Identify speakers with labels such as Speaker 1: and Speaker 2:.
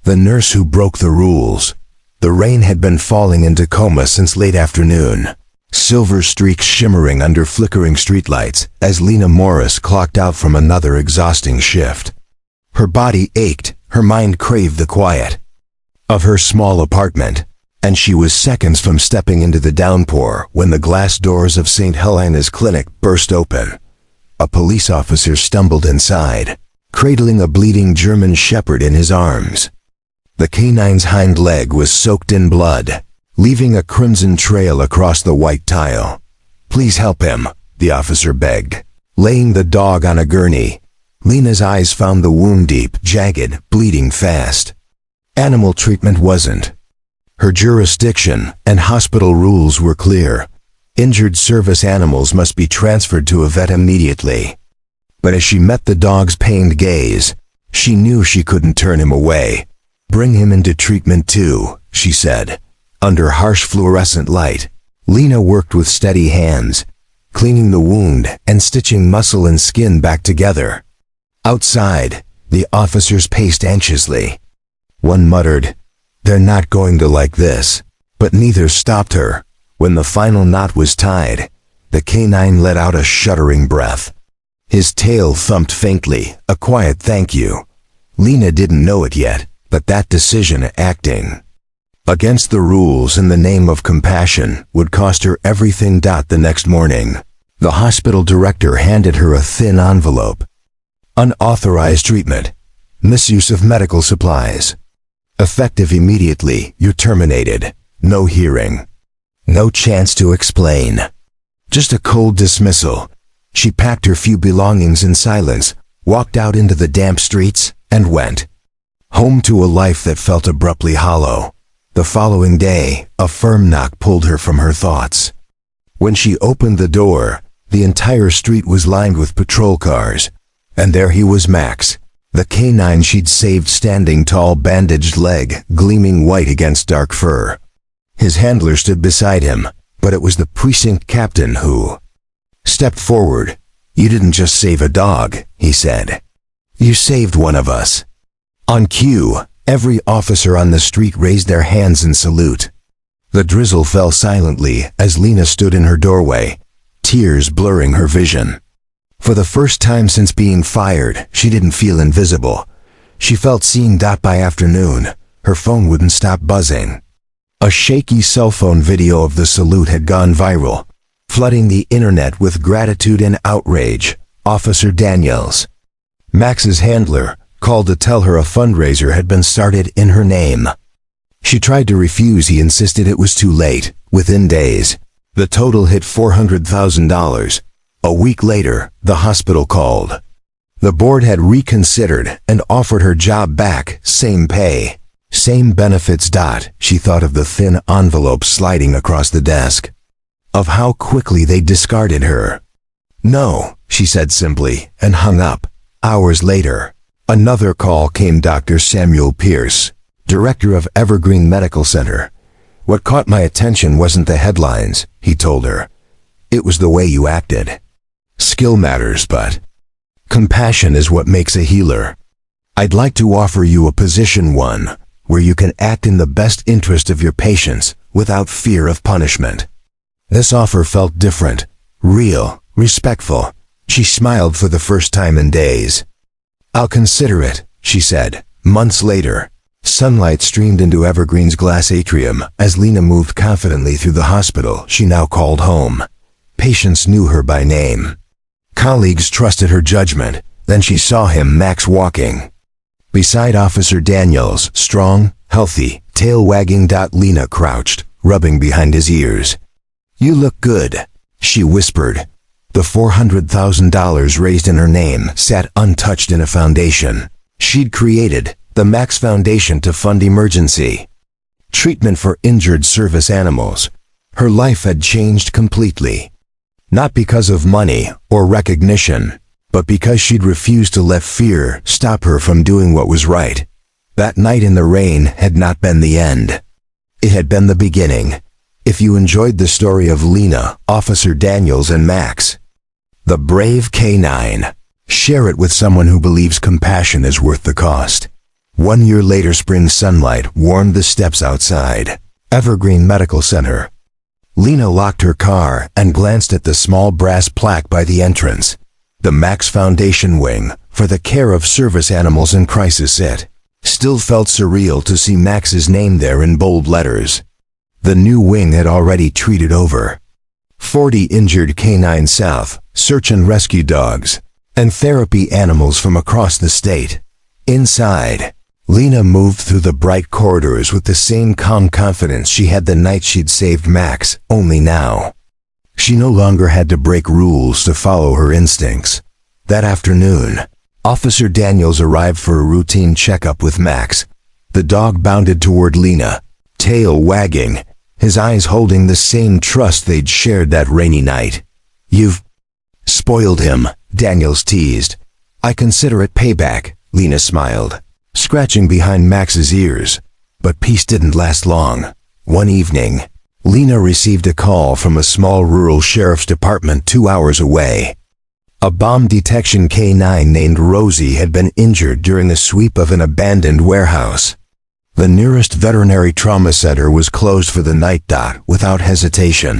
Speaker 1: The nurse who broke the rules. The rain had been falling in Tacoma since late afternoon, silver streaks shimmering under flickering streetlights as Lena Morris clocked out from another exhausting shift. Her body ached, her mind craved the quiet of her small apartment, and she was seconds from stepping into the downpour when the glass doors of St. Helena's clinic burst open. A police officer stumbled inside, cradling a bleeding German shepherd in his arms. The canine's hind leg was soaked in blood, leaving a crimson trail across the white tile. "Please help him," the officer begged, laying the dog on a gurney. Lena's eyes found the wound deep, jagged, bleeding fast. Animal treatment wasn't her jurisdiction, and hospital rules were clear. Injured service animals must be transferred to a vet immediately. But as she met the dog's pained gaze, she knew she couldn't turn him away. "Bring him into treatment too," she said. Under harsh fluorescent light, Lena worked with steady hands, cleaning the wound and stitching muscle and skin back together. Outside, the officers paced anxiously. One muttered, "They're not going to like this," but neither stopped her. When the final knot was tied, the canine let out a shuddering breath. His tail thumped faintly, a quiet thank you. Lena didn't know it yet, but that decision, acting against the rules in the name of compassion, would cost her everything. The next morning, the hospital director handed her a thin envelope. "Unauthorized treatment. Misuse of medical supplies. Effective immediately. You're terminated. No hearing. No chance to explain. Just a cold dismissal." She packed her few belongings in silence, walked out into the damp streets, and went home to a life that felt abruptly hollow. The following day, a firm knock pulled her from her thoughts. When she opened the door, the entire street was lined with patrol cars, and there he was, Max, the canine she'd saved, standing tall, bandaged leg gleaming white against dark fur. His handler stood beside him, but it was the precinct captain who stepped forward. "You didn't just save a dog," he said. "You saved one of us." On cue, every officer on the street raised their hands in salute. The drizzle fell silently as Lena stood in her doorway, tears blurring her vision. For the first time since being fired, she didn't feel invisible. She felt seen. By afternoon, her phone wouldn't stop buzzing. A shaky cell phone video of the salute had gone viral, flooding the internet with gratitude and outrage. Officer Daniels, Max's handler, called to tell her a fundraiser had been started in her name. She tried to refuse. He insisted it was too late. Within days, the total hit $400,000. A week later, the hospital called. The board had reconsidered and offered her job back, same pay, same benefits. She thought of the thin envelope sliding across the desk, of how quickly they discarded her. "No," she said simply, and hung up. Hours later, another call came. Dr. Samuel Pierce, director of Evergreen Medical Center. "What caught my attention wasn't the headlines," he told her. "It was the way you acted. Skill matters, but compassion is what makes a healer. I'd like to offer you a position, one where you can act in the best interest of your patients without fear of punishment." This offer felt different, real, respectful. She smiled for the first time in days. "I'll consider it," she said. Months later, sunlight streamed into Evergreen's glass atrium as Lena moved confidently through the hospital she now called home. Patients knew her by name. Colleagues trusted her judgment. Then she saw him, Max, walking beside Officer Daniels, strong, healthy, tail wagging. Lena crouched, rubbing behind his ears. "You look good," she whispered. The $400,000 raised in her name sat untouched in a foundation she'd created, the Max Foundation, to fund emergency treatment for injured service animals. Her life had changed completely. Not because of money or recognition, but because she'd refused to let fear stop her from doing what was right. That night in the rain had not been the end. It had been the beginning. If you enjoyed the story of Lena, Officer Daniels, and Max, the brave canine, share it with someone who believes compassion is worth the cost. 1 year later, spring sunlight warmed the steps outside Evergreen Medical Center. Lena locked her car and glanced at the small brass plaque by the entrance. The Max Foundation Wing for the Care of Service Animals in Crisis. It still felt surreal to see Max's name there in bold letters. The new wing had already treated over 40 injured canines, South search and rescue dogs, and therapy animals from across the state. Inside, Lena moved through the bright corridors with the same calm confidence she had the night she'd saved Max, only now she no longer had to break rules to follow her instincts. That afternoon, Officer Daniels arrived for a routine checkup with Max. The dog bounded toward Lena, tail wagging, his eyes holding the same trust they'd shared that rainy night. "You've spoiled him," Daniels teased. "I consider it payback," Lena smiled, scratching behind Max's ears. But peace didn't last long. One evening, Lena received a call from a small rural sheriff's department 2 hours away. A bomb detection canine named Rosie had been injured during a sweep of an abandoned warehouse. The nearest veterinary trauma center was closed for the night. Without hesitation,